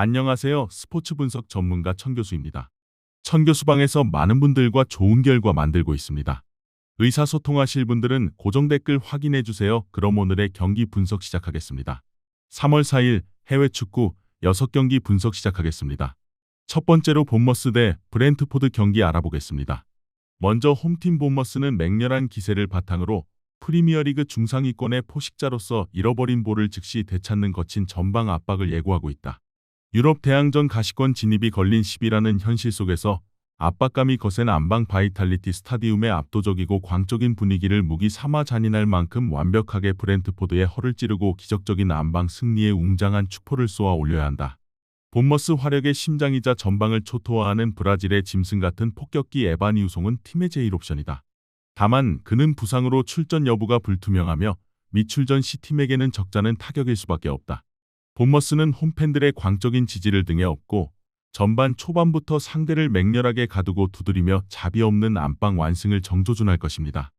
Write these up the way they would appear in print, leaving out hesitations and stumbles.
안녕하세요. 스포츠 분석 전문가 천교수입니다. 천교수방에서 많은 분들과 좋은 결과 만들고 있습니다. 의사소통하실 분들은 고정 댓글 확인해 주세요. 그럼 오늘의 경기 분석 시작하겠습니다. 3월 4일 해외 축구 6경기 분석 시작하겠습니다. 첫 번째로 본머스 대 브렌트포드 경기 알아보겠습니다. 먼저 홈팀 본머스는 맹렬한 기세를 바탕으로 프리미어리그 중상위권의 포식자로서 잃어버린 볼을 즉시 되찾는 거친 전방 압박을 예고하고 있다. 유럽 대항전 가시권 진입이 걸린 10위라는 현실 속에서 압박감이 거센 안방 바이탈리티 스타디움의 압도적이고 광적인 분위기를 무기 삼아 잔인할 만큼 완벽하게 브렌트포드의 허를 찌르고 기적적인 안방 승리에 웅장한 축포를 쏘아 올려야 한다. 본머스 화력의 심장이자 전방을 초토화하는 브라질의 짐승 같은 폭격기 에반 유송은 팀의 제1옵션이다. 다만 그는 부상으로 출전 여부가 불투명하며 미출전 시팀에게는 적잖은 타격일 수밖에 없다. 본머스는 홈팬들의 광적인 지지를 등에 업고 전반 초반부터 상대를 맹렬하게 가두고 두드리며 자비 없는 안방 완승을 정조준할 것입니다.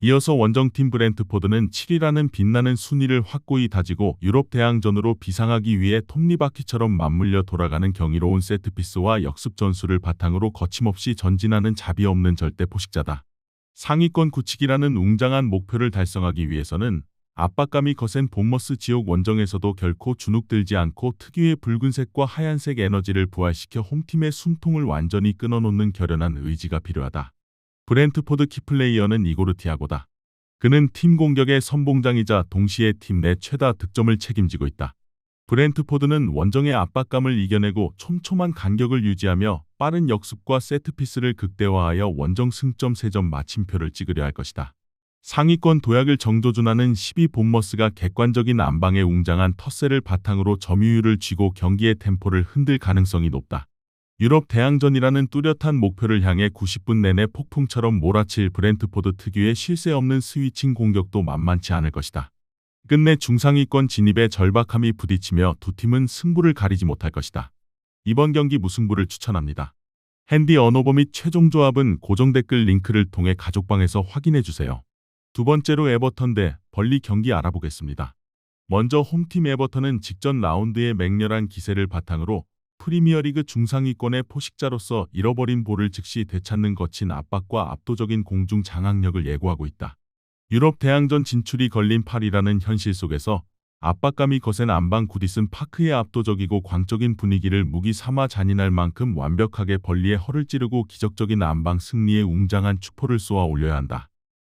이어서 원정팀 브렌트포드는 7위라는 빛나는 순위를 확고히 다지고 유럽 대항전으로 비상하기 위해 톱니바퀴처럼 맞물려 돌아가는 경이로운 세트피스와 역습 전술을 바탕으로 거침없이 전진하는 자비 없는 절대 포식자다. 상위권 굳히기라는 웅장한 목표를 달성하기 위해서는 압박감이 거센 본머스 지옥 원정에서도 결코 주눅들지 않고 특유의 붉은색과 하얀색 에너지를 부활시켜 홈팀의 숨통을 완전히 끊어놓는 결연한 의지가 필요하다. 브렌트포드 키플레이어는 이고르 티아고다. 그는 팀 공격의 선봉장이자 동시에 팀 내 최다 득점을 책임지고 있다. 브렌트포드는 원정의 압박감을 이겨내고 촘촘한 간격을 유지하며 빠른 역습과 세트피스를 극대화하여 원정 승점 3점 마침표를 찍으려 할 것이다. 상위권 도약을 정조준하는 10위 본머스가 객관적인 안방의 웅장한 텃세를 바탕으로 점유율을 쥐고 경기의 템포를 흔들 가능성이 높다. 유럽 대항전이라는 뚜렷한 목표를 향해 90분 내내 폭풍처럼 몰아칠 브렌트포드 특유의 쉴 새 없는 스위칭 공격도 만만치 않을 것이다. 끝내 중상위권 진입에 절박함이 부딪히며 두 팀은 승부를 가리지 못할 것이다. 이번 경기 무승부를 추천합니다. 핸디 언어버 및 최종 조합은 고정 댓글 링크를 통해 가족방에서 확인해 주세요. 두 번째로 에버턴 대 벌리 경기 알아보겠습니다. 먼저 홈팀 에버턴은 직전 라운드의 맹렬한 기세를 바탕으로 프리미어리그 중상위권의 포식자로서 잃어버린 볼을 즉시 되찾는 거친 압박과 압도적인 공중 장악력을 예고하고 있다. 유럽 대항전 진출이 걸린 8위라는 현실 속에서 압박감이 거센 안방 구디슨 파크의 압도적이고 광적인 분위기를 무기 삼아 잔인할 만큼 완벽하게 벌리의 허를 찌르고 기적적인 안방 승리에 웅장한 축포를 쏘아 올려야 한다.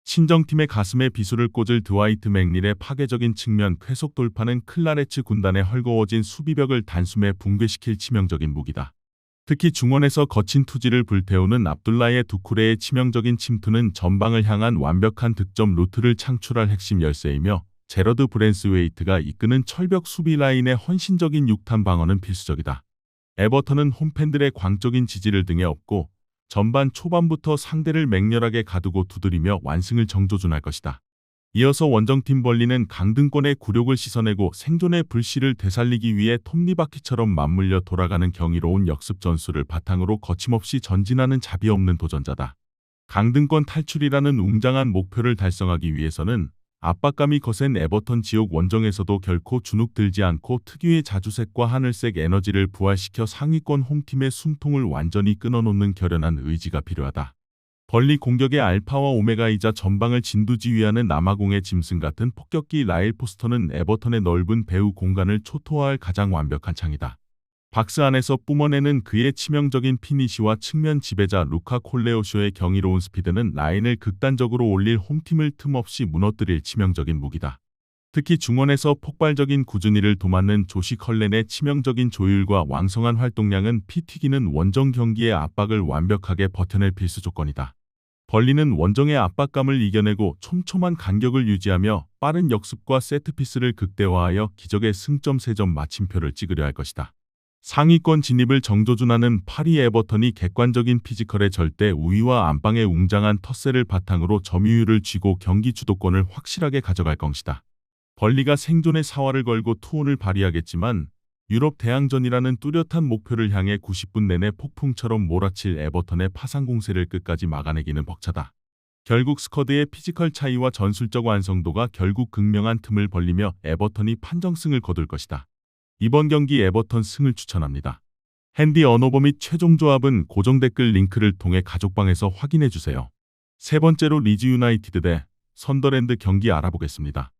친정팀의 가슴에 비수를 꽂을 드와이트 맥닐의 파괴적인 측면 쾌속 돌파는 클라레츠 군단의 헐거워진 수비벽을 단숨에 붕괴시킬 치명적인 무기다. 특히 중원에서 거친 투지를 불태우는 압둘라의 두쿠레의 치명적인 침투는 전방을 향한 완벽한 득점 루트를 창출할 핵심 열쇠이며 제러드 브랜스웨이트가 이끄는 철벽 수비 라인의 헌신적인 6탄 방어는 필수적이다. 에버턴은 홈팬들의 광적인 지지를 등에 업고 전반 초반부터 상대를 맹렬하게 가두고 두드리며 완승을 정조준할 것이다. 이어서 원정팀 벌리는 강등권의 굴욕을 씻어내고 생존의 불씨를 되살리기 위해 톱니바퀴처럼 맞물려 돌아가는 경이로운 역습 전술을 바탕으로 거침없이 전진하는 자비 없는 도전자다. 강등권 탈출이라는 웅장한 목표를 달성하기 위해서는 압박감이 거센 에버턴 지옥 원정에서도 결코 주눅들지 않고 특유의 자주색과 하늘색 에너지를 부활시켜 상위권 홈팀의 숨통을 완전히 끊어놓는 결연한 의지가 필요하다. 벌리 공격의 알파와 오메가이자 전방을 진두지휘하는 남아공의 짐승 같은 폭격기 라일 포스터는 에버턴의 넓은 배후 공간을 초토화할 가장 완벽한 창이다. 박스 안에서 뿜어내는 그의 치명적인 피니시와 측면 지배자 루카 콜레오쇼의 경이로운 스피드는 라인을 극단적으로 올릴 홈팀을 틈없이 무너뜨릴 치명적인 무기다. 특히 중원에서 폭발적인 꾸준히를 도맡는 조시 컬렌의 치명적인 조율과 왕성한 활동량은 피 튀기는 원정 경기의 압박을 완벽하게 버텨낼 필수 조건이다. 벌리는 원정의 압박감을 이겨내고 촘촘한 간격을 유지하며 빠른 역습과 세트피스를 극대화하여 기적의 승점 3점 마침표를 찍으려 할 것이다. 상위권 진입을 정조준하는 8위 에버턴이 객관적인 피지컬의 절대 우위와 안방의 웅장한 텃세를 바탕으로 점유율을 쥐고 경기 주도권을 확실하게 가져갈 것이다. 벌리가 생존의 사활을 걸고 투혼을 발휘하겠지만 유럽 대항전이라는 뚜렷한 목표를 향해 90분 내내 폭풍처럼 몰아칠 에버턴의 파상 공세를 끝까지 막아내기는 벅차다. 결국 스쿼드의 피지컬 차이와 전술적 완성도가 결국 극명한 틈을 벌리며 에버턴이 판정승을 거둘 것이다. 이번 경기 에버턴 승을 추천합니다. 핸디 언어버 및 최종 조합은 고정 댓글 링크를 통해 가족방에서 확인해 주세요. 세 번째로 리즈 유나이티드 대 선더랜드 경기 알아보겠습니다.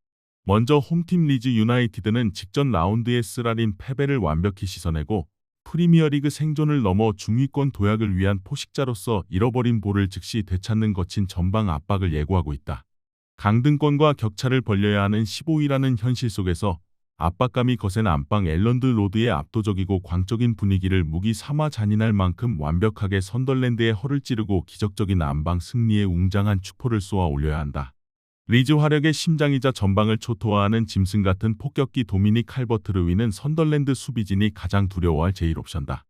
먼저 홈팀 리즈 유나이티드는 직전 라운드에 쓰라린 패배를 완벽히 씻어내고 프리미어리그 생존을 넘어 중위권 도약을 위한 포식자로서 잃어버린 볼을 즉시 되찾는 거친 전방 압박을 예고하고 있다. 강등권과 격차를 벌려야 하는 15위라는 현실 속에서 압박감이 거센 안방 엘런드 로드의 압도적이고 광적인 분위기를 무기 삼아 잔인할 만큼 완벽하게 선덜랜드의 허를 찌르고 기적적인 안방 승리에 웅장한 축포를 쏘아 올려야 한다. 리즈 화력의 심장이자 전방을 초토화하는 짐승 같은 폭격기 도미닉 칼버트 르위는 선덜랜드 수비진이 가장 두려워할 제1옵션다.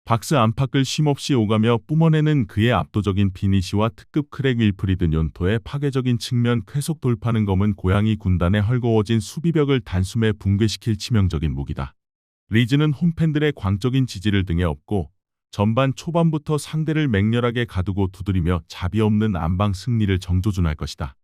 박스 안팎을 쉼없이 오가며 뿜어내는 그의 압도적인 피니시와 특급 크랙 윌프리드 뇰토의 파괴적인 측면 쾌속 돌파는 검은 고양이 군단의 헐거워진 수비벽을 단숨에 붕괴시킬 치명적인 무기다. 리즈는 홈팬들의 광적인 지지를 등에 업고 전반 초반부터 상대를 맹렬하게 가두고 두드리며 자비 없는 안방 승리를 정조준할 것이다.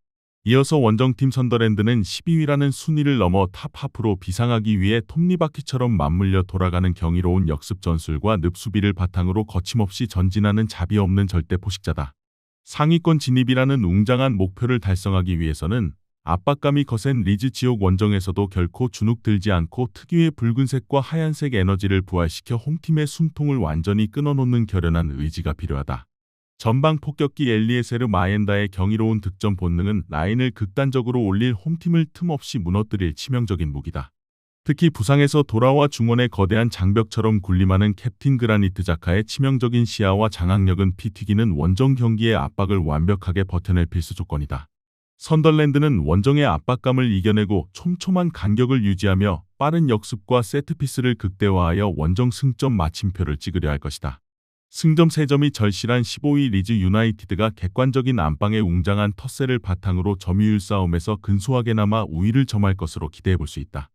이어서 원정팀 선더랜드는 12위라는 순위를 넘어 탑 하프로 비상하기 위해 톱니바퀴처럼 맞물려 돌아가는 경이로운 역습 전술과 늪수비를 바탕으로 거침없이 전진하는 자비 없는 절대 포식자다. 상위권 진입이라는 웅장한 목표를 달성하기 위해서는 압박감이 거센 리즈 지옥 원정에서도 결코 주눅들지 않고 특유의 붉은색과 하얀색 에너지를 부활시켜 홈팀의 숨통을 완전히 끊어놓는 결연한 의지가 필요하다. 전방 폭격기 엘리에세르 마엔다의 경이로운 득점 본능은 라인을 극단적으로 올릴 홈팀을 틈없이 무너뜨릴 치명적인 무기다. 특히 부상에서 돌아와 중원의 거대한 장벽처럼 군림하는 캡틴 그라니트 자카의 치명적인 시야와 장악력은 피 튀기는 원정 경기의 압박을 완벽하게 버텨낼 필수 조건이다. 선덜랜드는 원정의 압박감을 이겨내고 촘촘한 간격을 유지하며 빠른 역습과 세트피스를 극대화하여 원정 승점 마침표를 찍으려 할 것이다. 승점 3점이 절실한 15위 리즈 유나이티드가 객관적인 안방의 웅장한 텃세를 바탕으로 점유율 싸움에서 근소하게나마 우위를 점할 것으로 기대해볼 수 있다.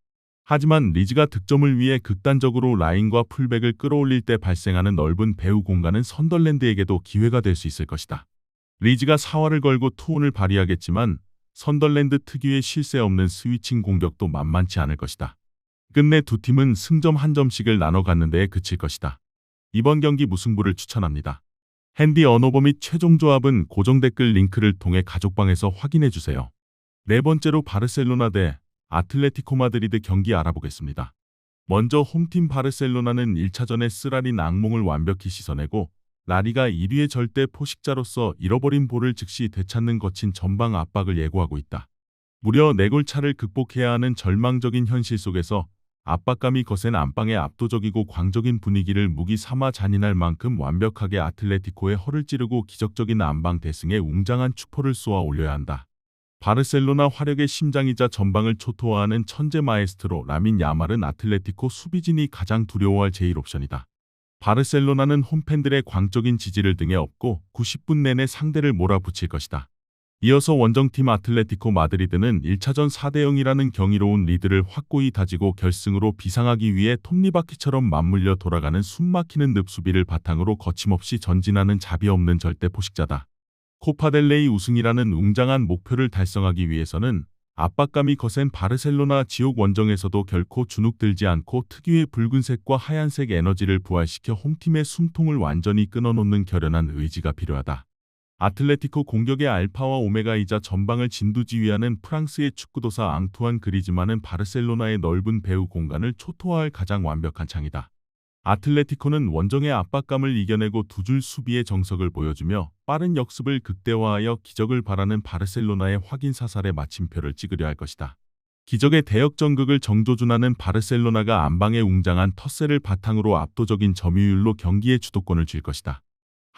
하지만 리즈가 득점을 위해 극단적으로 라인과 풀백을 끌어올릴 때 발생하는 넓은 배후 공간은 선덜랜드에게도 기회가 될 수 있을 것이다. 리즈가 사활을 걸고 투혼을 발휘하겠지만 선덜랜드 특유의 쉴 새 없는 스위칭 공격도 만만치 않을 것이다. 끝내 두 팀은 승점 1점씩을 나눠 갖는 데에 그칠 것이다. 이번 경기 무승부를 추천합니다. 핸디 언어버 및 최종 조합은 고정 댓글 링크를 통해 가족방에서 확인해주세요. 네 번째로 바르셀로나 대 아틀레티코 마드리드 경기 알아보겠습니다. 먼저 홈팀 바르셀로나는 1차전에 쓰라린 악몽을 완벽히 씻어내고 라리가 1위의 절대 포식자로서 잃어버린 볼을 즉시 되찾는 거친 전방 압박을 예고하고 있다. 무려 4골 차를 극복해야 하는 절망적인 현실 속에서 압박감이 거센 안방의 압도적이고 광적인 분위기를 무기 삼아 잔인할 만큼 완벽하게 아틀레티코의 허를 찌르고 기적적인 안방 대승에 웅장한 축포를 쏘아 올려야 한다. 바르셀로나 화력의 심장이자 전방을 초토화하는 천재 마에스트로 라민 야말은 아틀레티코 수비진이 가장 두려워할 제1옵션이다. 바르셀로나는 홈팬들의 광적인 지지를 등에 업고 90분 내내 상대를 몰아붙일 것이다. 이어서 원정팀 아틀레티코 마드리드는 1차전 4대0이라는 경이로운 리드를 확고히 다지고 결승으로 비상하기 위해 톱니바퀴처럼 맞물려 돌아가는 숨막히는 늪수비를 바탕으로 거침없이 전진하는 자비 없는 절대 포식자다. 코파델레이 우승이라는 웅장한 목표를 달성하기 위해서는 압박감이 거센 바르셀로나 지옥 원정에서도 결코 주눅들지 않고 특유의 붉은색과 하얀색 에너지를 부활시켜 홈팀의 숨통을 완전히 끊어놓는 결연한 의지가 필요하다. 아틀레티코 공격의 알파와 오메가이자 전방을 진두지휘하는 프랑스의 축구도사 앙투안 그리즈만은 바르셀로나의 넓은 배후 공간을 초토화할 가장 완벽한 창이다. 아틀레티코는 원정의 압박감을 이겨내고 두 줄 수비의 정석을 보여주며 빠른 역습을 극대화하여 기적을 바라는 바르셀로나의 확인 사살의 마침표를 찍으려 할 것이다. 기적의 대역전극을 정조준하는 바르셀로나가 안방의 웅장한 텃세를 바탕으로 압도적인 점유율로 경기의 주도권을 쥘 것이다.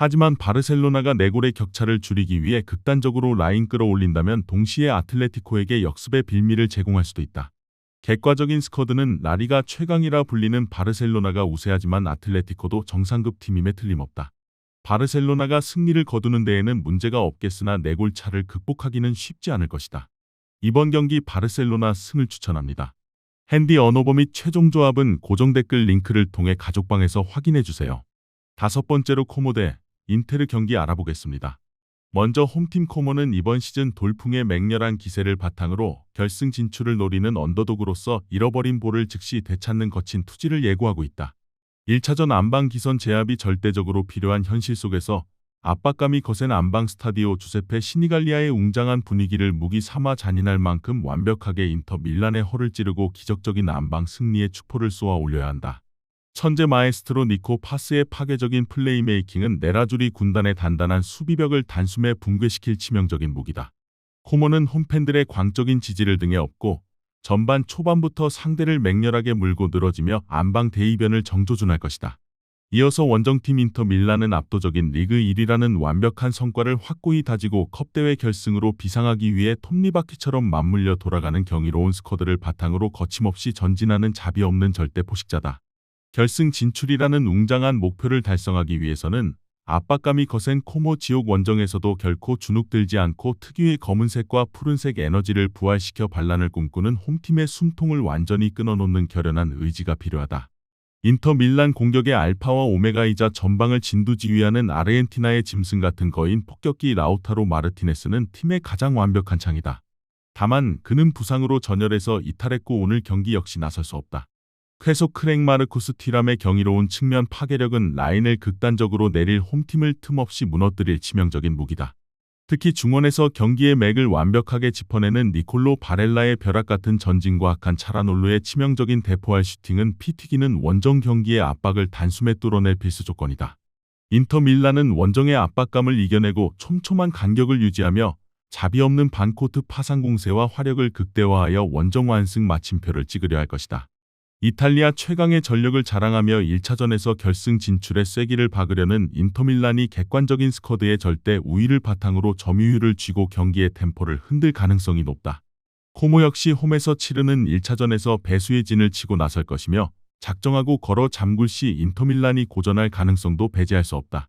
하지만 바르셀로나가 4골의 격차를 줄이기 위해 극단적으로 라인 끌어올린다면 동시에 아틀레티코에게 역습의 빌미를 제공할 수도 있다. 객관적인 스쿼드는 라리가 최강이라 불리는 바르셀로나가 우세하지만 아틀레티코도 정상급 팀임에 틀림없다. 바르셀로나가 승리를 거두는 데에는 문제가 없겠으나 4골 차를 극복하기는 쉽지 않을 것이다. 이번 경기 바르셀로나 승을 추천합니다. 핸디 언어버 및 최종 조합은 고정 댓글 링크를 통해 가족방에서 확인해주세요. 다섯 번째로 코모 대 인테르 경기 알아보겠습니다. 먼저 홈팀 코모는 이번 시즌 돌풍의 맹렬한 기세를 바탕으로 결승 진출을 노리는 언더독으로서 잃어버린 볼을 즉시 되찾는 거친 투지를 예고하고 있다. 1차전 안방 기선 제압이 절대적으로 필요한 현실 속에서 압박감이 거센 안방 스타디오 주세페 시니갈리아의 웅장한 분위기를 무기 삼아 잔인할 만큼 완벽하게 인터 밀란의 허를 찌르고 기적적인 안방 승리의 축포를 쏘아 올려야 한다. 천재 마에스트로 니코 파스의 파괴적인 플레이메이킹은 네라주리 군단의 단단한 수비벽을 단숨에 붕괴시킬 치명적인 무기다. 코모는 홈팬들의 광적인 지지를 등에 업고 전반 초반부터 상대를 맹렬하게 물고 늘어지며 안방 대이변을 정조준할 것이다. 이어서 원정팀 인터 밀란은 압도적인 리그 1위라는 완벽한 성과를 확고히 다지고 컵대회 결승으로 비상하기 위해 톱니바퀴처럼 맞물려 돌아가는 경이로운 스쿼드를 바탕으로 거침없이 전진하는 자비 없는 절대 포식자다. 결승 진출이라는 웅장한 목표를 달성하기 위해서는 압박감이 거센 코모 지옥 원정에서도 결코 주눅들지 않고 특유의 검은색과 푸른색 에너지를 부활시켜 반란을 꿈꾸는 홈팀의 숨통을 완전히 끊어놓는 결연한 의지가 필요하다. 인터 밀란 공격의 알파와 오메가이자 전방을 진두지휘하는 아르헨티나의 짐승 같은 거인 폭격기 라우타로 마르티네스는 팀의 가장 완벽한 창이다. 다만 그는 부상으로 전열해서 이탈했고 오늘 경기 역시 나설 수 없다. 쾌속 크랭 마르쿠스 티람의 경이로운 측면 파괴력은 라인을 극단적으로 내릴 홈팀을 틈없이 무너뜨릴 치명적인 무기다. 특히 중원에서 경기의 맥을 완벽하게 짚어내는 니콜로 바렐라의 벼락 같은 전진과 악한 차라놀루의 치명적인 대포할 슈팅은 피 튀기는 원정 경기의 압박을 단숨에 뚫어낼 필수 조건이다. 인터 밀란은 원정의 압박감을 이겨내고 촘촘한 간격을 유지하며 자비 없는 반코트 파상 공세와 화력을 극대화하여 원정 완승 마침표를 찍으려 할 것이다. 이탈리아 최강의 전력을 자랑하며 1차전에서 결승 진출에 쐐기를 박으려는 인터밀란이 객관적인 스쿼드의 절대 우위를 바탕으로 점유율을 쥐고 경기의 템포를 흔들 가능성이 높다. 코모 역시 홈에서 치르는 1차전에서 배수의 진을 치고 나설 것이며 작정하고 걸어 잠글 시 인터밀란이 고전할 가능성도 배제할 수 없다.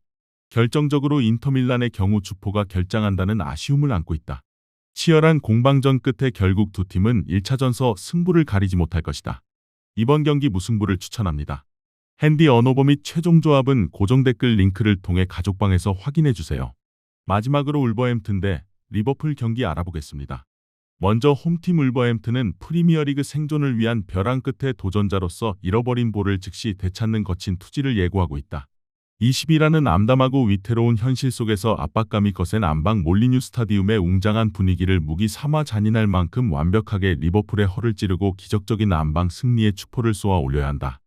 결정적으로 인터밀란의 경우 주포가 결장한다는 아쉬움을 안고 있다. 치열한 공방전 끝에 결국 두 팀은 1차전서 승부를 가리지 못할 것이다. 이번 경기 무승부를 추천합니다. 핸디 언어버 및 최종 조합은 고정 댓글 링크를 통해 가족방에서 확인해주세요. 마지막으로 울버햄튼 대 리버풀 경기 알아보겠습니다. 먼저 홈팀 울버햄튼은 프리미어리그 생존을 위한 벼랑 끝의 도전자로서 잃어버린 볼을 즉시 되찾는 거친 투지를 예고하고 있다. 20이라는 암담하고 위태로운 현실 속에서 압박감이 거센 안방 몰리뉴 스타디움의 웅장한 분위기를 무기 삼아 잔인할 만큼 완벽하게 리버풀의 허를 찌르고 기적적인 안방 승리의 축포를 쏘아 올려야 한다.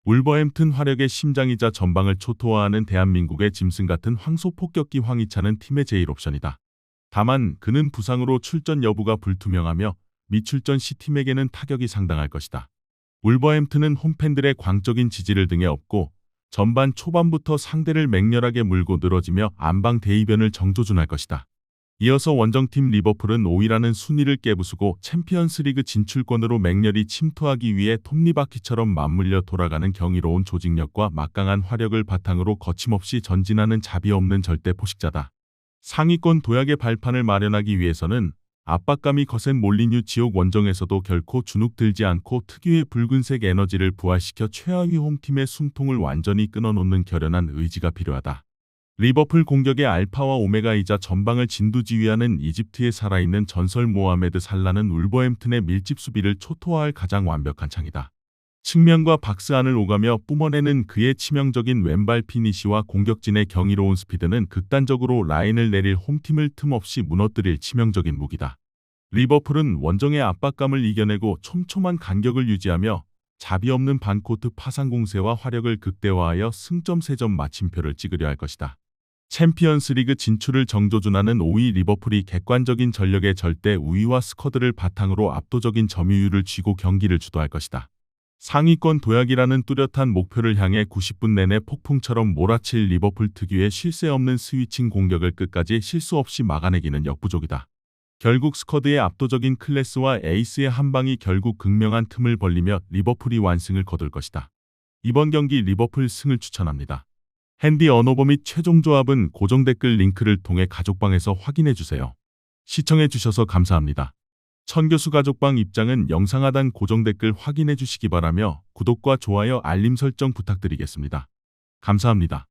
울버햄튼 화력의 심장이자 전방을 초토화하는 대한민국의 짐승 같은 황소폭격기 황희찬은 팀의 제1옵션이다. 다만 그는 부상으로 출전 여부가 불투명하며 미출전 시 팀에게는 타격이 상당할 것이다. 울버햄튼은 홈팬들의 광적인 지지를 등에 업고 전반 초반부터 상대를 맹렬하게 물고 늘어지며 안방 대이변을 정조준할 것이다. 이어서 원정팀 리버풀은 5위라는 순위를 깨부수고 챔피언스리그 진출권으로 맹렬히 침투하기 위해 톱니바퀴처럼 맞물려 돌아가는 경이로운 조직력과 막강한 화력을 바탕으로 거침없이 전진하는 자비 없는 절대 포식자다. 상위권 도약의 발판을 마련하기 위해서는 압박감이 거센 몰리뉴 지옥 원정에서도 결코 주눅들지 않고 특유의 붉은색 에너지를 부활시켜 최하위 홈팀의 숨통을 완전히 끊어놓는 결연한 의지가 필요하다. 리버풀 공격의 알파와 오메가이자 전방을 진두지휘하는 이집트의 살아있는 전설 모하메드 살라는 울버햄튼의 밀집 수비를 초토화할 가장 완벽한 창이다. 측면과 박스 안을 오가며 뿜어내는 그의 치명적인 왼발 피니시와 공격진의 경이로운 스피드는 극단적으로 라인을 내릴 홈팀을 틈없이 무너뜨릴 치명적인 무기다. 리버풀은 원정의 압박감을 이겨내고 촘촘한 간격을 유지하며 자비 없는 반코트 파상 공세와 화력을 극대화하여 승점 3점 마침표를 찍으려 할 것이다. 챔피언스리그 진출을 정조준하는 5위 리버풀이 객관적인 전력의 절대 우위와 스쿼드를 바탕으로 압도적인 점유율을 쥐고 경기를 주도할 것이다. 상위권 도약이라는 뚜렷한 목표를 향해 90분 내내 폭풍처럼 몰아칠 리버풀 특유의 쉴 새 없는 스위칭 공격을 끝까지 실수 없이 막아내기는 역부족이다. 결국 스쿼드의 압도적인 클래스와 에이스의 한방이 결국 극명한 틈을 벌리며 리버풀이 완승을 거둘 것이다. 이번 경기 리버풀 승을 추천합니다. 핸디 언어버 및 최종 조합은 고정 댓글 링크를 통해 가족방에서 확인해주세요. 시청해주셔서 감사합니다. 천교수 가족방 입장은 영상 하단 고정 댓글 확인해 주시기 바라며 구독과 좋아요 알림 설정 부탁드리겠습니다. 감사합니다.